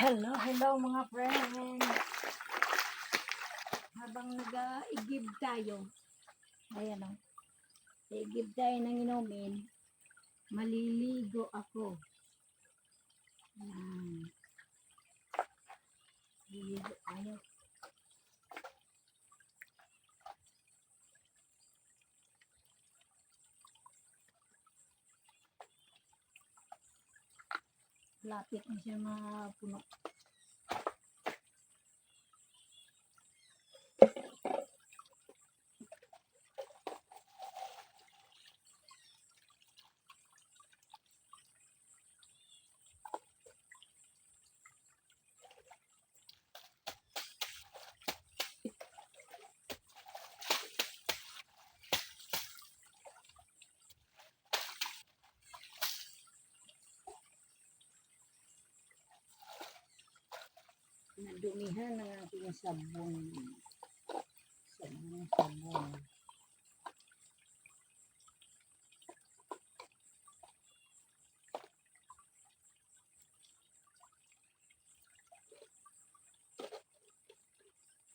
Hello, hello mga friend. Habang nag-igib tayo, ayan o, igib tayo ng inumin, maliligo ako. Ayan, maliligo tayo. Lapit na siya mapuno. Nadumihan ng aking sabon. Sabon.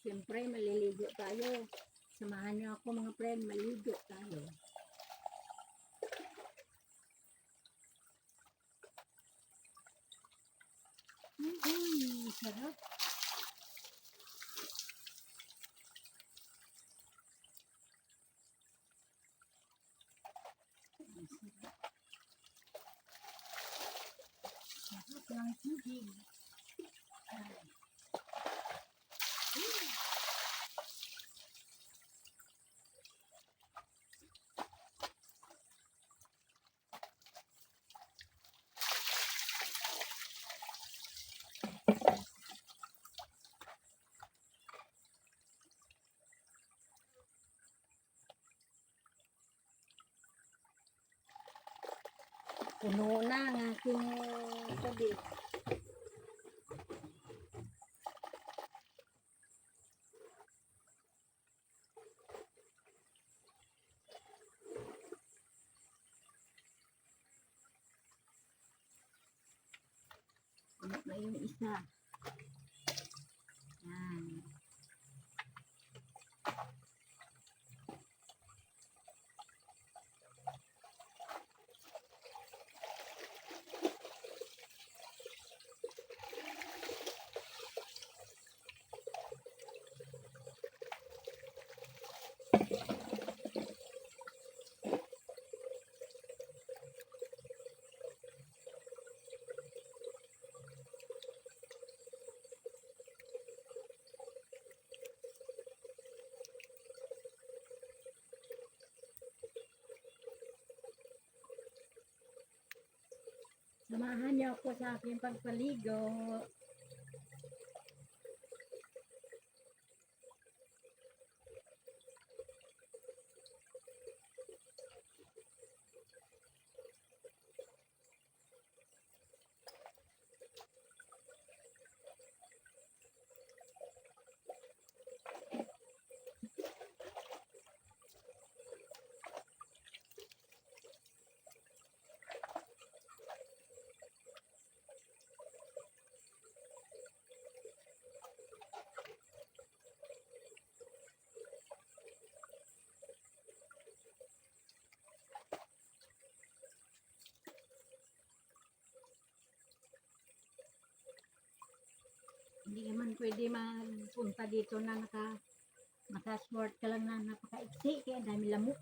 Siyempre, maliligo tayo. Samahan niyo ako mga friend, maligo tayo. Sarap. Sarap ng tubig. Puno na ang aking tubig. Puno na yung isa. Yan. Samahan niyo ako sa aking pagpaligo. Hindi naman pwede magpunta dito na naka-short ka lang na napaka-iksi kaya dami lamok.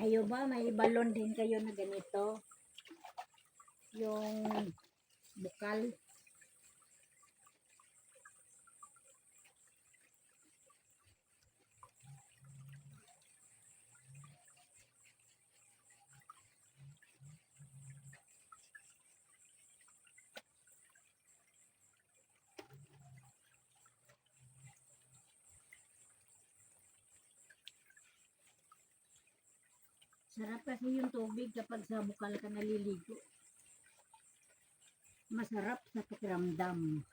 Kayo ba may balon din kayo na ganito? Yung bukal. Sarap kasi yung tubig kapag sa bukal ka naliligo. Masarap sa pakiramdam.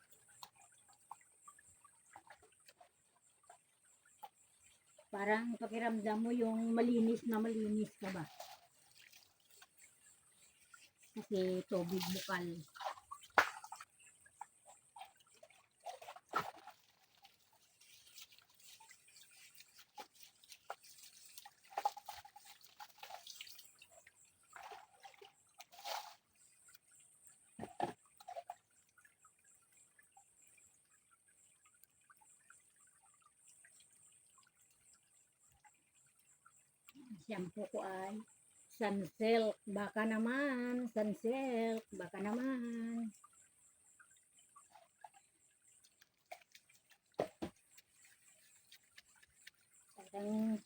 Parang pakiramdam mo yung malinis na malinis ka ba? Kasi tubig bukal. Shampoo ko ay Sunsilk. Baka naman. Sunsilk. Baka naman. Parang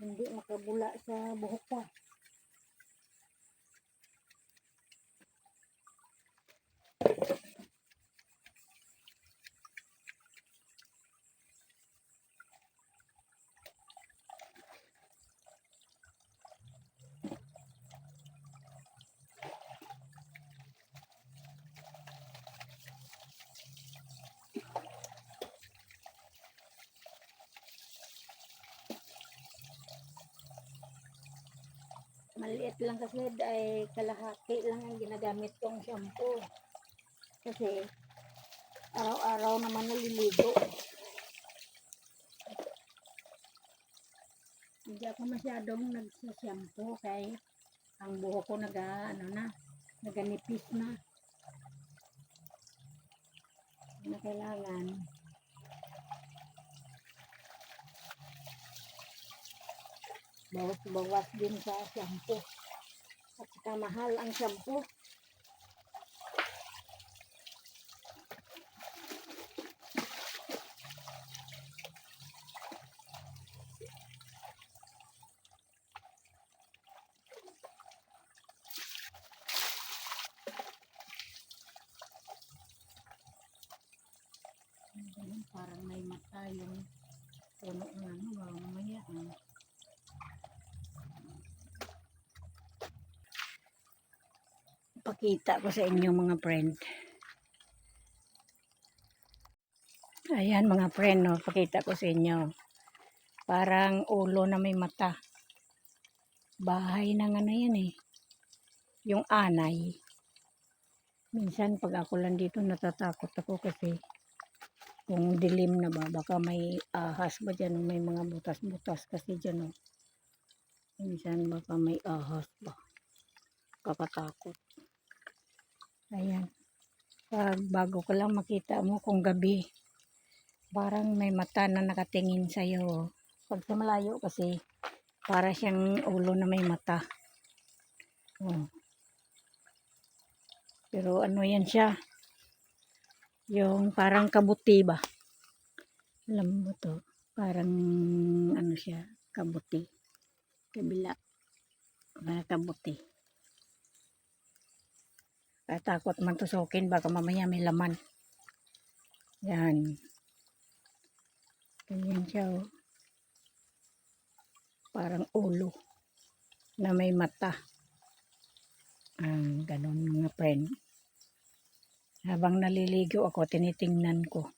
hindi makabula sa buhok ko. Maliit lang kasi ay kalahati lang ang ginagamit kong shampoo. Kasi araw-araw naman naliligo. Hindi ako masyadong nagsashampoo kay ang buhok ko naganipis na. Na kailangan bawas-bawas din sa shampoo. At saka mahal ang shampoo. Parang may mata yung puno ng mamaya. Pakita ko sa inyo mga friend. Ayan mga friend, no, pakita ko sa inyo. Parang ulo na may mata. Bahay ng ano yan eh. Yung anay. Minsan pag ako lang dito natatakot ako kasi kung dilim na ba, baka may ahas ba dyan, may mga butas-butas kasi dyan. Oh. Minsan baka may ahas ba. Kakatakot. Ayan. Pag bago ko lang makita mo kung gabi, parang may mata na nakatingin sa'yo. Pag sa malayo kasi, para siyang ulo na may mata. Oh. Pero ano yan siya? Yung parang kabuti ba? Alam mo to? Parang ano siya? Kabuti. Kabila. Parang kabuti. Takot man tusukin, baka mamaya may laman. Yan. Ganyan siya oh. Parang ulo na may mata. Ganon mga friend. Habang naliligo ako, tinitingnan ko.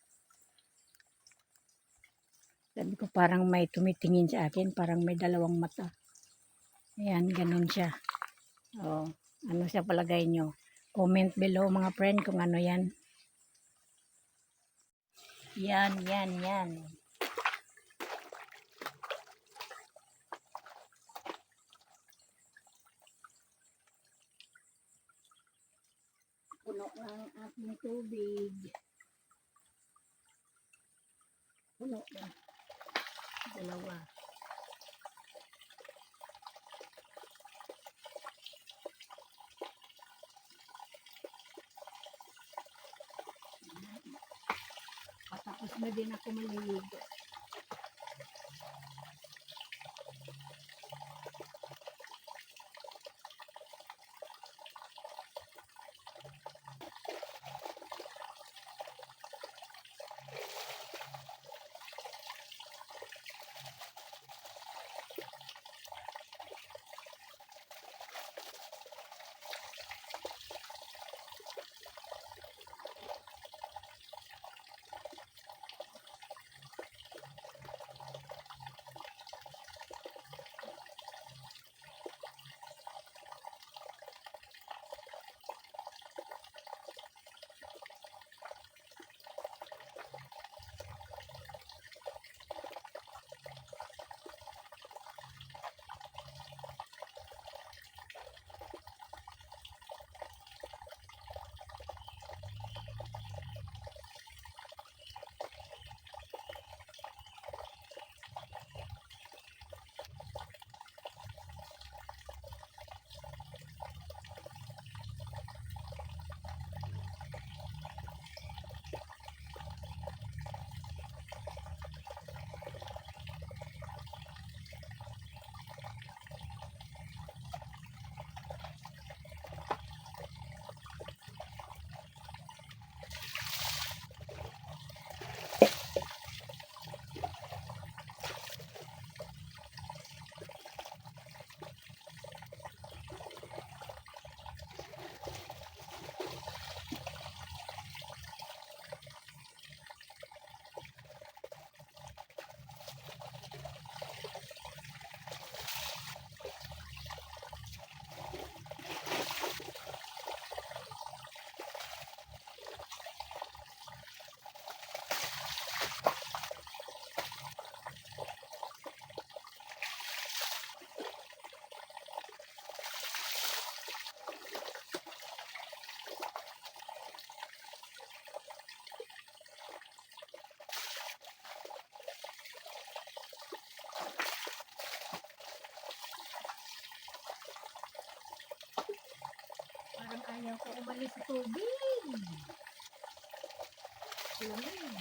Sabi ko parang may tumitingin sa akin, parang may dalawang mata. Ayan, ganon siya. Oh, ano siya palagay nyo? Comment below mga friend kung ano yan. Yan. Puno ng aking tubig. Puno na. Dalawa. Patapos na din ako maliligo. Ayaw ko umalis sa tubig. Lamig.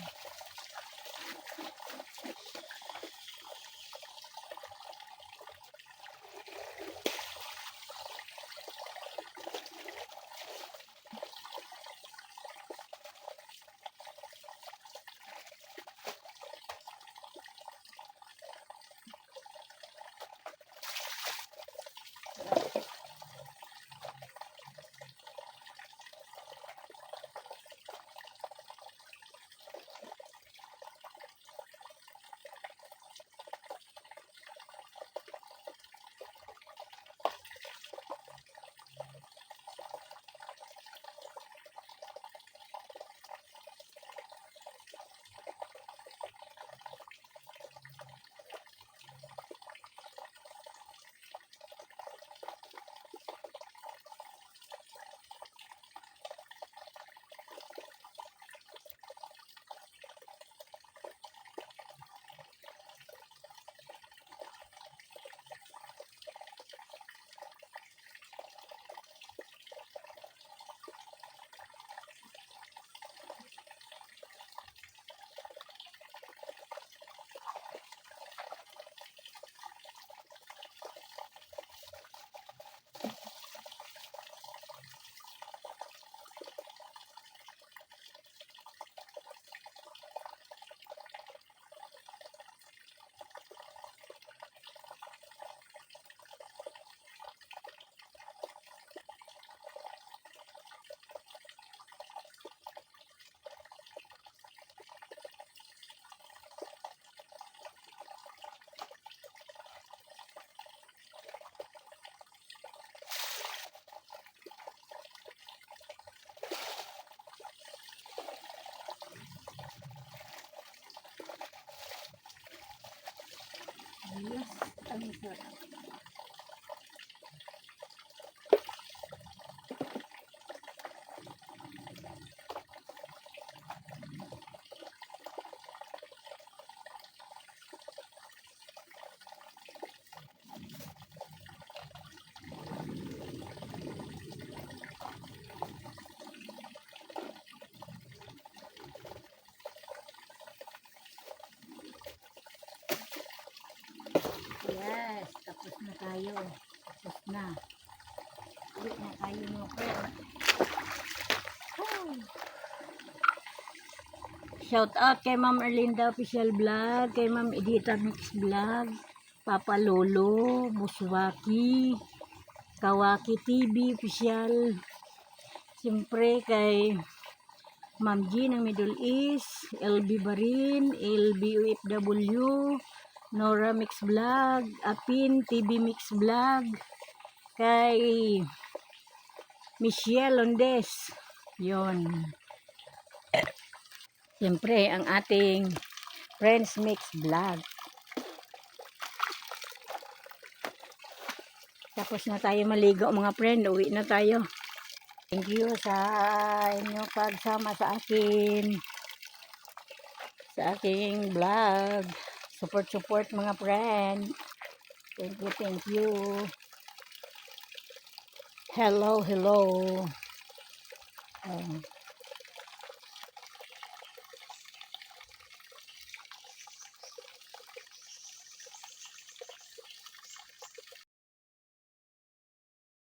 Yes, ang sarap. Yes, tapos na tayo. Tapos na. Uwi na tayo mga friend. Shout out kay Ma'am Erlinda Official Vlog, kay Ma'am Edita Mix Vlog, Papa Lolo, Buswaki, Kawaki TV Official. Siyempre kay Ma'am G ng Middle East, LB Barin, LB UFW, Nora Mix Vlog, Apin TV Mix Vlog, kay Michelle Londes. Yon. Siyempre, ang ating Friends Mix Vlog. Tapos na tayo maligo mga friend. Uwi na tayo. Thank you sa inyong pagsama sa akin. Sa aking vlog. Support mga friend. Thank you. Hello.